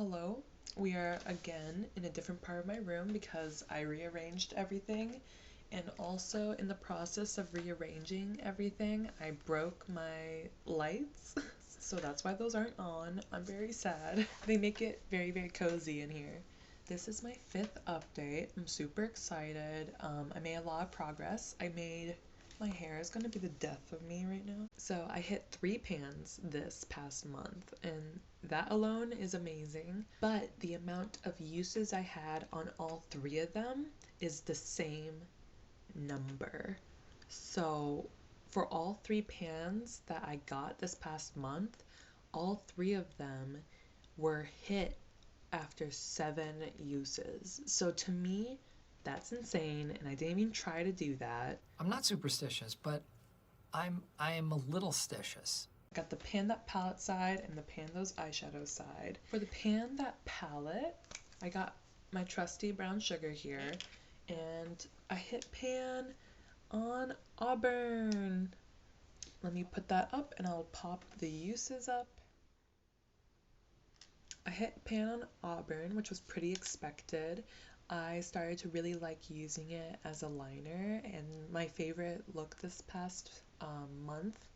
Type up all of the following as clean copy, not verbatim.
Hello, we are again in a different part of my room because I rearranged everything, and also in the process of rearranging everything, I broke my lights, so that's why those aren't on. I'm very sad. They make it very, very cozy in here. This is my 5th update. I'm super excited. I made a lot of progress. My hair is gonna be the death of me right now. So I hit 3 pans this past month, and that alone is amazing. But the amount of uses I had on all 3 of them is the same number. So for all 3 pans that I got this past month, all 3 of them were hit after 7 uses. So to me, that's insane, and I didn't even try to do that. I'm not superstitious, but I am a little stitious. I got the Pan That Palette side and the Pan Those Eyeshadows side. For the Pan That Palette, I got my trusty brown sugar here, and I hit pan on Auburn. Let me put that up and I'll pop the uses up. I hit pan on Auburn, which was pretty expected. I started to really like using it as a liner, and my favorite look this past month,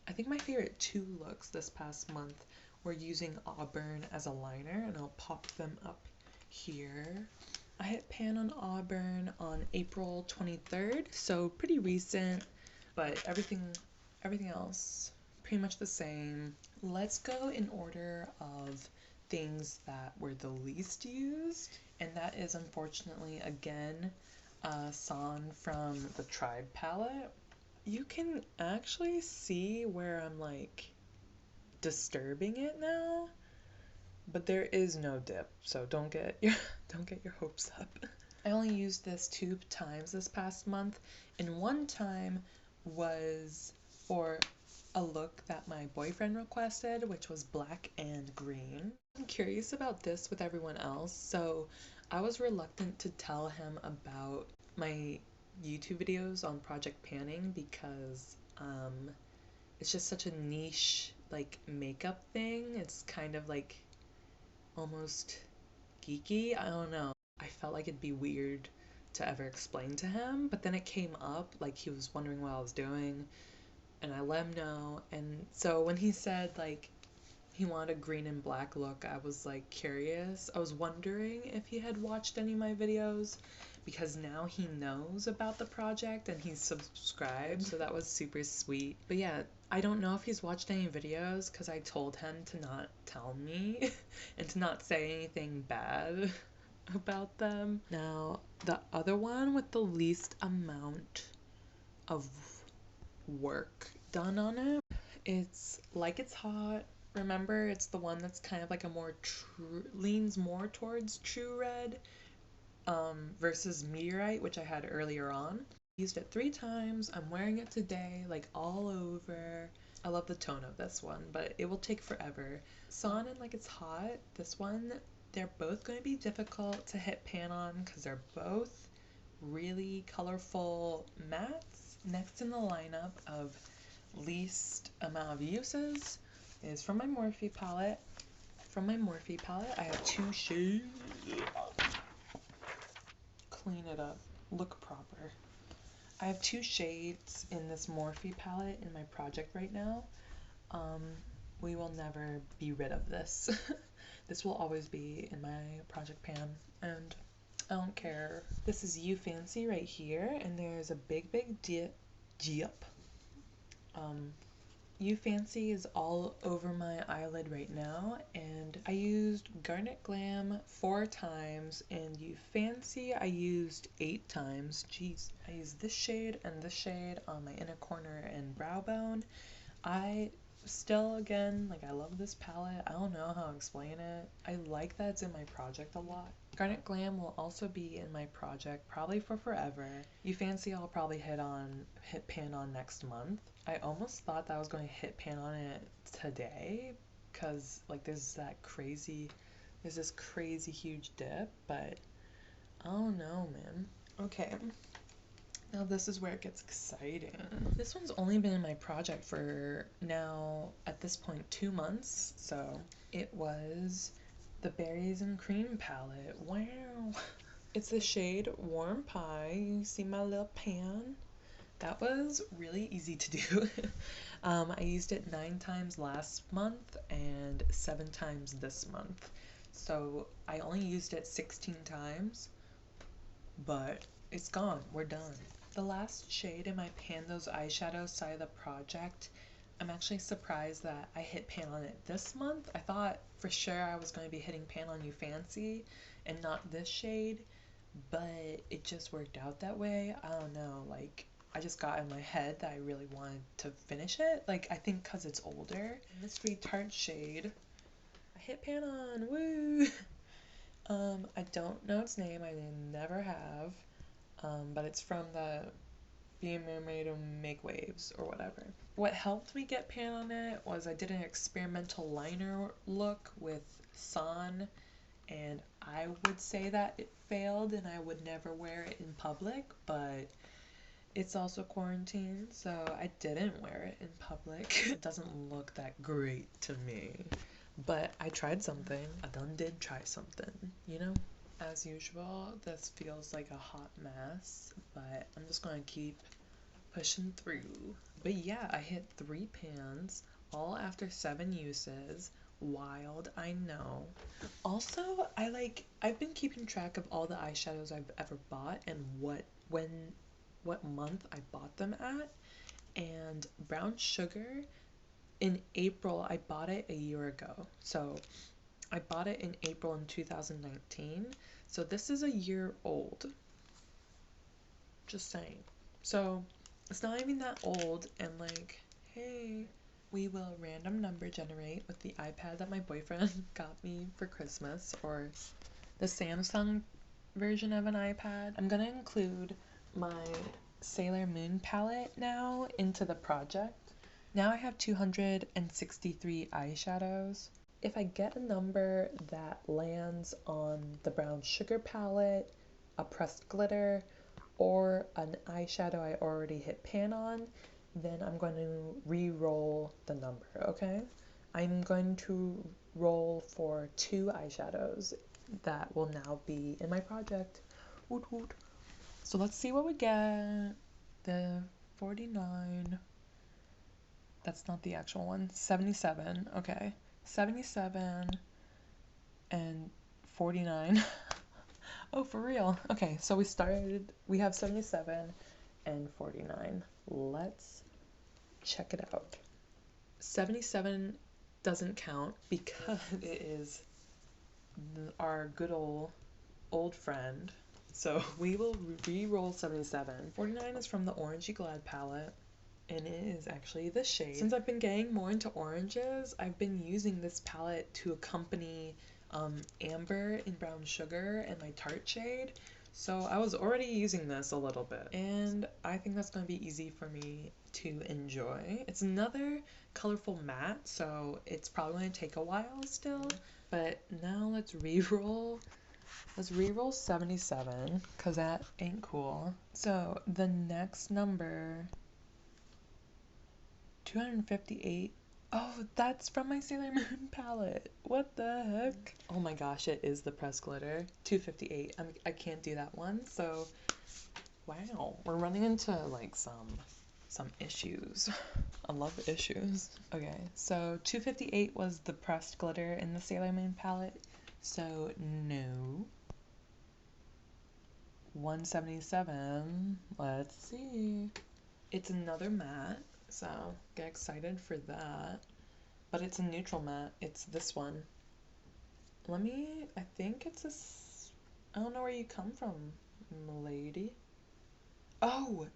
I think my favorite 2 looks this past month were using Auburn as a liner, and I'll pop them up here. I hit pan on Auburn on April 23rd, so pretty recent, but everything else pretty much the same. Let's go in order of things that were the least used, and that is unfortunately again San from the Tribe palette. You can actually see where I'm like disturbing it now, but there is no dip, so don't get your hopes up. I only used this 2 times this past month, and one time was for a look that my boyfriend requested, which was black and green. I'm curious about this with everyone else, so I was reluctant to tell him about my YouTube videos on Project Panning because it's just such a niche like makeup thing. It's kind of like almost geeky. I don't know. I felt like it'd be weird to ever explain to him, but then it came up, like he was wondering what I was doing, and I let him know. And so when he said like he wanted a green and black look, I was like curious. I was wondering if he had watched any of my videos, because now he knows about the project and he's subscribed, so that was super sweet. But yeah, I don't know if he's watched any videos because I told him to not tell me and to not say anything bad about them. Now, the other one with the least amount of work done on it, it's Like It's Hot. Remember, it's the one that's kind of like a more leans more towards true red versus Meteorite, which I had earlier on. Used it 3 times. I'm wearing it today, like all over. I love the tone of this one, but it will take forever. San and Like It's Hot, this one, they're both going to be difficult to hit pan on because they're both really colorful mattes. Next in the lineup of least amount of uses is from my Morphe palette. From my Morphe palette, I have 2 shades. Clean it up. Look proper. I have 2 shades in this Morphe palette in my project right now. We will never be rid of this. This will always be in my project pan, and I don't care. This is You Fancy right here, and there's a big dip. You Fancy is all over my eyelid right now, and I used Garnet Glam 4 times, and You Fancy I used 8 times. Jeez. I used this shade and this shade on my inner corner and brow bone. I still, again, like, I love this palette. I don't know how to explain it. I like that it's in my project a lot. Garnet Glam will also be in my project probably for forever. You Fancy I'll probably hit pan on next month. I almost thought that I was going to hit pan on it today because like there's this crazy huge dip, but I don't know, man. Okay. Now this is where it gets exciting. This one's only been in my project for now, at this point, 2 months. So it was the Berries and Cream palette. Wow. It's the shade Warm Pie. You see my little pan? That was really easy to do. I used it 9 times last month and 7 times this month. So I only used it 16 times, but it's gone. We're done. The last shade in my Pan Those Eyeshadows side of the project, I'm actually surprised that I hit pan on it this month. I thought for sure I was going to be hitting pan on You Fancy and not this shade, but it just worked out that way. I don't know, like, I just got in my head that I really wanted to finish it. Like, I think because it's older. Mystery Tart shade, I hit pan on, woo! I don't know its name, I never have, but it's from the Be a Mermaid and Make Waves or whatever. What helped me get pan on it was I did an experimental liner look with San, and I would say that it failed and I would never wear it in public, but it's also quarantine, so I didn't wear it in public. It doesn't look that great to me, but I tried something. I done did try something, you know? As usual, this feels like a hot mess, but I'm just gonna keep pushing through. But yeah, I hit 3 pans, all after 7 uses. Wild, I know. Also, I've been keeping track of all the eyeshadows I've ever bought and what month I bought them at. And Brown Sugar, in April, I bought it a year ago. So I bought it in April in 2019. So this is a year old. Just saying. So it's not even that old, and like, hey, we will random number generate with the iPad that my boyfriend got me for Christmas, or the Samsung version of an iPad. I'm gonna include my Sailor Moon palette now into the project. Now I have 263 eyeshadows. If I get a number that lands on the Brown Sugar palette, a pressed glitter, or an eyeshadow I already hit pan on, then I'm going to re-roll the number, okay? I'm going to roll for 2 eyeshadows that will now be in my project. Woot woot. So let's see what we get. The 49. That's not the actual one. 77. Okay. 77 and 49. Oh, for real. Okay, so we have 77 and 49. Let's check it out. 77 doesn't count because it is our good old friend. So we will re-roll 77. 49 is from the Orangey Glad palette, and it is actually this shade. Since I've been getting more into oranges, I've been using this palette to accompany Amber in Brown Sugar and my Tarte shade. So I was already using this a little bit, and I think that's going to be easy for me to enjoy. It's another colorful matte, so it's probably going to take a while still. But now let's re-roll. Let's re-roll 77, because that ain't cool. So the next number, 258. Oh, that's from my Sailor Moon palette. What the heck? Oh my gosh, it is the pressed glitter. 258. I can't do that one. So, wow, we're running into like some issues. I love issues. Okay, so 258 was the pressed glitter in the Sailor Moon palette. So, no. 177. Let's see. It's another matte. So get excited for that. But it's a neutral matte. It's this one. I think it's I don't know where you come from, milady. Oh!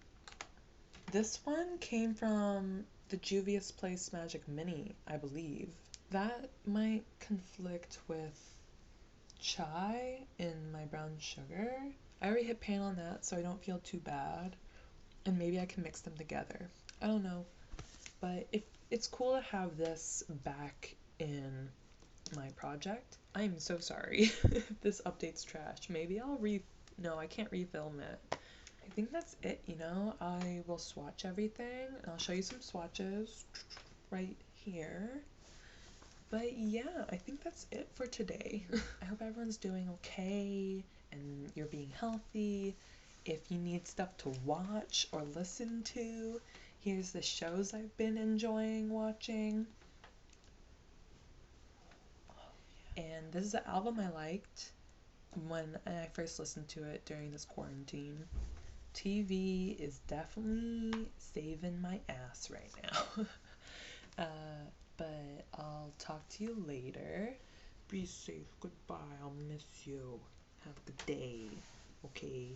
This one came from the Juvia's Place Magic Mini, I believe. That might conflict with Chai in my Brown Sugar. I already hit pan on that, so I don't feel too bad. And maybe I can mix them together. I don't know, but it's cool to have this back in my project. I'm so sorry if this update's trash. Maybe no, I can't refilm it. I think that's it, you know? I will swatch everything, and I'll show you some swatches right here. But yeah, I think that's it for today. I hope everyone's doing okay and you're being healthy. If you need stuff to watch or listen to, here's the shows I've been enjoying watching. And this is an album I liked when I first listened to it during this quarantine. TV is definitely saving my ass right now. But I'll talk to you later. Be safe. Goodbye. I'll miss you. Have a good day. Okay.